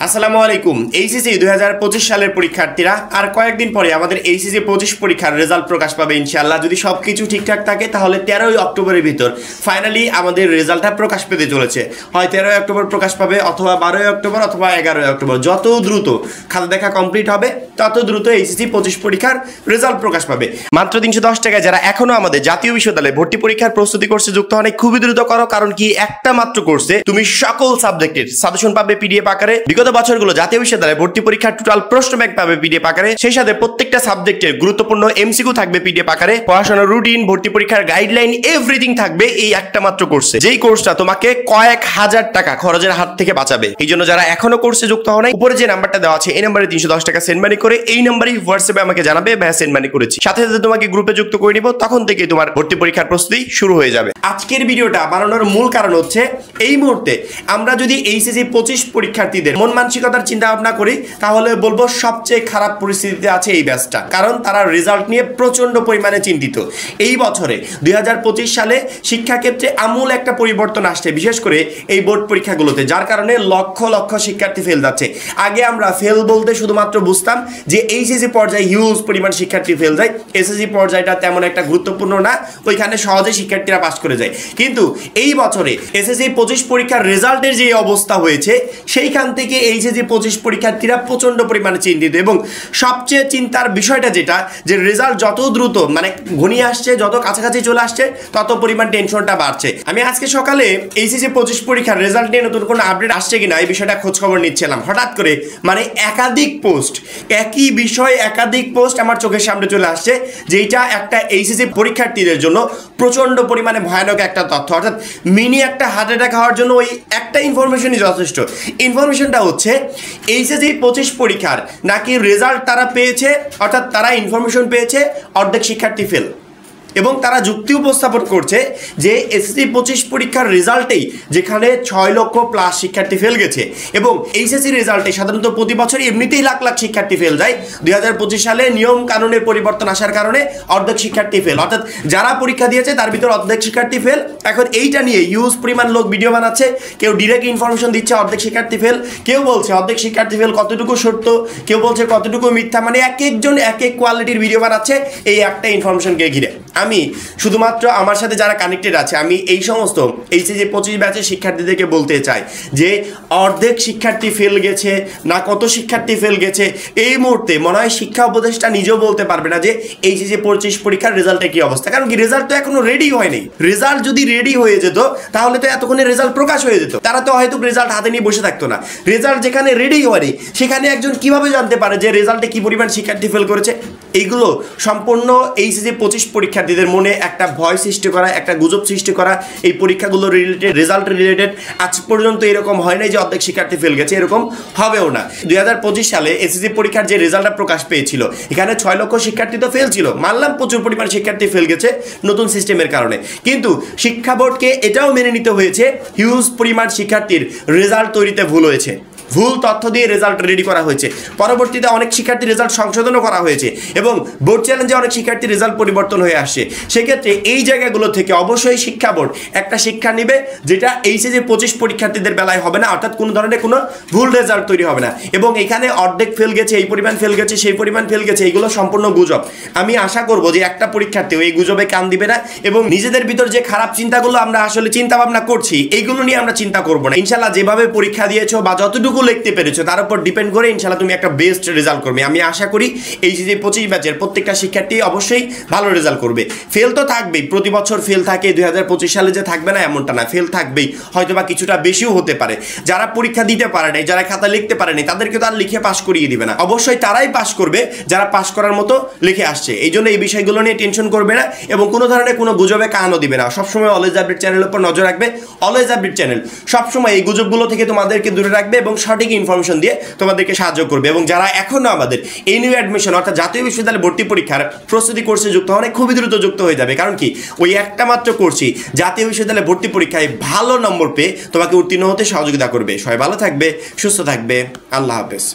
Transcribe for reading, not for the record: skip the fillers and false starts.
আসসালামু আলাইকুম। এইচএসসি 2025 সালের পরীক্ষার্থীরা আর কয়েকদিন পরে আমাদের এইচএসসি 25 পরীক্ষার রেজাল্ট প্রকাশ পাবে ইনশাআল্লাহ। যদি সবকিছু ঠিকঠাক থাকে তাহলে 13ই অক্টোবরের ভিতর ফাইনালি আমাদের রেজাল্টটা প্রকাশ পেতে চলেছে। হয় 13ই অক্টোবর প্রকাশ পাবে, অথবা 12ই অক্টোবর, অথবা 11ই অক্টোবর। যত দ্রুত খাতা দেখা কমপ্লিট হবে তত দ্রুত এইচএসসি 25 পরীক্ষার রেজাল্ট প্রকাশ পাবে। মাত্র 310 টাকায় যারা এখনো আমাদের জাতীয় বিশ্ববিদ্যালয়ে ভর্তি পরীক্ষার প্রস্তুতি কোর্সে যুক্ত হন, খুবই দ্রুত করো, কারণ কি একটা মাত্র কোর্সে তুমি সকল সাবজেক্টের সাজেশন পাবে পিডিএফ আকারে। বিগত বছরগুলো জাতীয় বিশ্ববিদ্যালয়ে ভর্তি পরীক্ষার টোটাল প্রশ্ন ব্যাংক পাবে পিডিএফ আকারে। সেই সাথে প্রত্যেকটা সাবজেক্টের গুরুত্বপূর্ণ এমসিকিউ থাকবে পিডিএফ আকারে। পড়াশোনার রুটিন, ভর্তি পরীক্ষার গাইডলাইন, এভরিথিং থাকবে এই একটা মাত্র কোর্সে, যেই কোর্সটা তোমাকে কয়েক হাজার টাকা খরচের হাত থেকে বাঁচাবে। এই জন্য যারা এখনো কোর্সে যুক্ত হন, উপরে যে নাম্বারটা দেওয়া আছে এই নাম্বারে 310 টাকা সেন্ড মানি করে এই নাম্বারেই হোয়াটসঅ্যাপে আমাকে জানাবে ভাইয়া সেন্ড মানি করেছি। সাথে সাথে তোমাকে গ্রুপে যুক্ত করে নিব, তখন থেকে তোমার ভর্তি পরীক্ষার প্রস্তুতি শুরু হয়ে যাবে। আজকের ভিডিওটা বানানোর মূল কারণ হচ্ছে এই মুহূর্তে আমরা যদি এইচএসসি 25 পরীক্ষার্থীদের মন মানসিকতার চিন্তা ভাবনা করি, তাহলে বলবো সবচেয়ে খারাপ পরিস্থিতিতে আছে এই ব্যাচটা। কারণ তারা রেজাল্ট নিয়ে প্রচন্ড পরিমাণে চিন্তিত। এই বছরে 2025 সালে শিক্ষাক্ষেত্রে আমূল একটা পরিবর্তন আসছে, বিশেষ করে এই বোর্ড পরীক্ষাগুলোতে, যার কারণে লক্ষ লক্ষ শিক্ষার্থী ফেল যাচ্ছে। আগে আমরা ফেল বলতে শুধুমাত্র বুঝতাম যে এইচএসসি পর্যায়ে হিউজ পরিমাণ শিক্ষার্থী ফেল যায়, এসএসসি পর্যায়টা তেমন একটা গুরুত্বপূর্ণ না, ওইখানে সহজে শিক্ষার্থীরা পাস করে যায়। কিন্তু এই বছরে এসএসসি 25 পরীক্ষার রেজাল্টের যে অবস্থা হয়েছে, সেইখান থেকে এইচএসসি 25 পরীক্ষার্থীরা প্রচন্ড পরিমাণে চিন্তিত। এবং সবচেয়ে চিন্তার বিষয়টা যেটা, যে রেজাল্ট যত দ্রুত ঘনিয়ে আসছে, যত কাছাকাছি চলে আসছে, তত পরিমাণ টেনশনটা বাড়ছে। আমি আজকে সকালে এইচএসসি 25 পরীক্ষার রেজাল্ট নিয়ে নতুন কোনো আপডেট আসছে কিনা এই বিষয়টা খোঁজ খবর নিচ্ছিলাম। হঠাৎ করে একাধিক পোস্ট, একই বিষয় একাধিক পোস্ট আমার চোখের সামনে চলে আসছে, যেটা একটা এইচএসসি পরীক্ষার্থীদের জন্য প্রচন্ড পরিমাণে ভয়ানক একটা তথ্য। অর্থাৎ মিনি একটা হার্ট অ্যাটাক হওয়ার জন্য ওই একটা ইনফরমেশনই যথেষ্ট। ইনফরমেশনটা হচ্ছে এইচএসসি 25 পরীক্ষার নাকি রেজাল্ট তারা পেয়েছে, অর্থাৎ তারা ইনফরমেশন পেয়েছে অর্ধেক শিক্ষার্থী ফেল, এবং তারা যুক্তি উপস্থাপন করছে যে এসএসসি 25 পরীক্ষার রেজাল্টেই যেখানে 6 লক্ষ প্লাস শিক্ষার্থী ফেল গেছে, এবং এইচএসসি রেজাল্টে সাধারণত প্রতি বছর এমনিতেই লাখ লাখ শিক্ষার্থী ফেল যায়, 2025 সালে নিয়ম কানুনের পরিবর্তন আসার কারণে অর্ধেক শিক্ষার্থী ফেল, অর্থাৎ যারা পরীক্ষা দিয়েছে তার ভিতর অর্ধেক শিক্ষার্থী ফেল। এখন এইটা নিয়ে ইউজ পরিমাণ লোক ভিডিও বানাচ্ছে, কেউ ডিরেক্ট ইনফরমেশন দিচ্ছে অর্ধেক শিক্ষার্থী ফেল, কেউ বলছে অর্ধেক শিক্ষার্থী ফেল কতটুকু সত্য, কেউ বলছে কতটুকু মিথ্যা, এক একজন এক এক কোয়ালিটির ভিডিও বানাচ্ছে এই একটা ইনফরমেশনকে ঘিরে। আমি শুধুমাত্র আমার সাথে যারা কানেক্টেড আছে, আমি এই সমস্ত এইচএসসি 25 ব্যাচের শিক্ষার্থীদেরকে বলতে চাই যে অর্ধেক শিক্ষার্থী ফেল গেছে না কত শিক্ষার্থী ফেল গেছে, এই মুহূর্তে মনে হয় শিক্ষা উপদেষ্টা নিজেও বলতে পারবে না যে এইচএসসি 25 পরীক্ষার রেজাল্টের কি অবস্থা। কারণ কি, রেজাল্ট তো এখনো রেডি হয়নি। রেজাল্ট যদি রেডি হয়ে যেত তাহলে তো এতক্ষণে রেজাল্ট প্রকাশ হয়ে যেত, তারা তো হয়তো রেজাল্ট হাতে নিয়ে বসে থাকতো না। রেজাল্ট যেখানে রেডি হয়নি সেখানে একজন কিভাবে জানতে পারে যে রেজাল্টে কি পরিমাণ শিক্ষার্থী ফেল করেছে? এইগুলো সম্পূর্ণ এইচএসসি 25 পরীক্ষার্থীদের মনে একটা ভয় সৃষ্টি করা, একটা গুজব সৃষ্টি করা। এই পরীক্ষাগুলো রিলেটেড, রেজাল্ট রিলেটেড আজ পর্যন্ত এরকম হয় নাই যে অর্ধেক শিক্ষার্থী ফেল গেছে, এরকম হবেও না। 2025 সালে এসএসসি পরীক্ষার যে রেজাল্টটা প্রকাশ পেয়েছিল, এখানে 6 লক্ষ শিক্ষার্থী তো ফেল ছিল, মানলাম প্রচুর পরিমাণ শিক্ষার্থী ফেল গেছে নতুন সিস্টেমের কারণে, কিন্তু শিক্ষা বোর্ডকে এটাও মেনে নিতে হয়েছে হিউজ পরিমাণ শিক্ষার্থীর রেজাল্ট তৈরিতে ভুল হয়েছে, ভুল তথ্য দিয়ে রেজাল্ট রেডি করা হয়েছে। পরবর্তীতে অনেক শিক্ষার্থী রেজাল্ট সংশোধনও করা হয়েছে, এবং বোর্ড চ্যালেঞ্জে অনেক শিক্ষার্থী রেজাল্ট পরিবর্তন হয়ে আসছে। সেক্ষেত্রে এই জায়গাগুলো থেকে অবশ্যই শিক্ষা বোর্ড একটা শিক্ষা নেবে, যেটা এইচএসসি 25 পরীক্ষার্থীদের বেলায় হবে না, অর্থাৎ কোনো ধরনের কোনো ভুল রেজাল্ট তৈরি হবে না। এবং এখানে অর্ধেক ফেল গেছে, এই পরিমাণ ফেল গেছে, সেই পরিমাণ ফেল গেছে, এইগুলো সম্পূর্ণ গুজব। আমি আশা করব যে একটা পরীক্ষার্থীও এই গুজবে কান দিবে না, এবং নিজেদের ভিতর যে খারাপ চিন্তাগুলো আমরা আসলে চিন্তা ভাবনা করছি, এইগুলো নিয়ে আমরা চিন্তা করবো না। ইনশাল্লাহ যেভাবে পরীক্ষা দিয়েছো বা যতটুকু লিখতে পেরেছো তার উপর ডিপেন্ড করে ইনশাআল্লাহ তুমি একটা বেস্ট রেজাল্ট করবে। আমি আশা করি এইচএসসি 25 ব্যাচের প্রত্যেকটা শিক্ষার্থী অবশ্যই ভালো রেজাল্ট করবে। ফেল তো থাকবেই, প্রতি বছর ফেল থাকে, 2025 সালে যে থাকবে না এমনটা না, ফেল থাকবেই, হয়তো বা কিছুটা বেশিও হতে পারে। যারা পরীক্ষা দিতে পারে নাই, যারা খাতা লিখতে পারে নাই, তাদেরকে তো আর লিখে পাস করিয়ে দিবে না, অবশ্যই তারাই পাস করবে যারা পাস করার মতো লিখে আসছে। এই জন্য এই বিষয়গুলো নিয়ে টেনশন করবে না, এবং কোনো ধরনের কোনো গুজবে কানও দিবে না। সবসময় অলওয়েজ আপডেট চ্যানেলের উপর নজর রাখবে। অলওয়েজ আপডেট চ্যানেল সবসময় এই গুজবগুলো থেকে তোমাদেরকে দূরে রাখবে এবং সঠিক ইনফরমেশন দিয়ে তোমাদেরকে সাহায্য করবে। এবং যারা এখনো আমাদের এই নিউ অ্যাডমিশন অর্থাৎ জাতীয় বিশ্ববিদ্যালয়ে ভর্তি পরীক্ষার প্রস্তুতি কোর্সে যুক্ত হন, খুবই দ্রুত যুক্ত হয়ে যাবে। কারণ কি, ওই একটা মাত্র কোর্সই জাতীয় বিশ্ববিদ্যালয়ে ভর্তি পরীক্ষায় ভালো নম্বর পেয়ে তোমাকে উত্তীর্ণ হতে সহযোগিতা করবে। সবাই ভালো থাকবে, সুস্থ থাকবে। আল্লাহ হাফেজ।